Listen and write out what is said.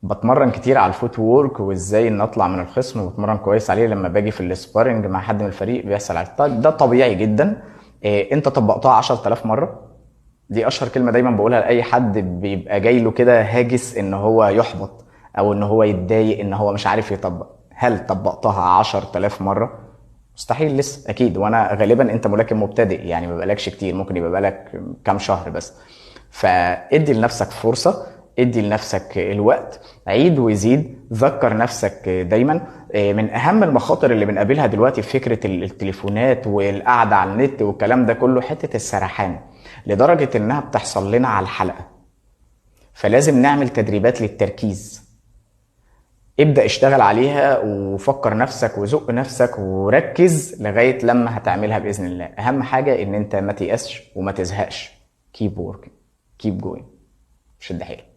بتمرن كتير على الفوت وورك وازاي ان اطلع من الخصم، وبتمرن كويس عليه لما باجي في السبارنج مع حد من الفريق بيحصل عليه. طيب ده طبيعي جدا. إيه، انت طبقتها 10000 مره. دي اشهر كلمه دايما بقولها لاي حد بيبقى جاي له كده هاجس ان هو يحبط او ان هو يتضايق ان هو مش عارف يطبق. هل طبقتها 10000 مره؟ مستحيل لسه اكيد. وانا غالبا انت ملاكم مبتدئ، يعني ما بقالكش كتير، ممكن يبقى بقالك كام شهر بس. فادي لنفسك فرصه، ادي لنفسك الوقت، عيد وزيد، ذكر نفسك دايما. من اهم المخاطر اللي بنقابلها دلوقتي في فكره التليفونات والقعده على النت والكلام ده كله حته السرحان، لدرجه انها بتحصل لنا على الحلقه. فلازم نعمل تدريبات للتركيز. ابدأ اشتغل عليها وفكر نفسك وزق نفسك وركز لغاية لما هتعملها بإذن الله. أهم حاجة إن أنت ما تيأسش وما تزهقش. keep working, keep going. شد حيلك.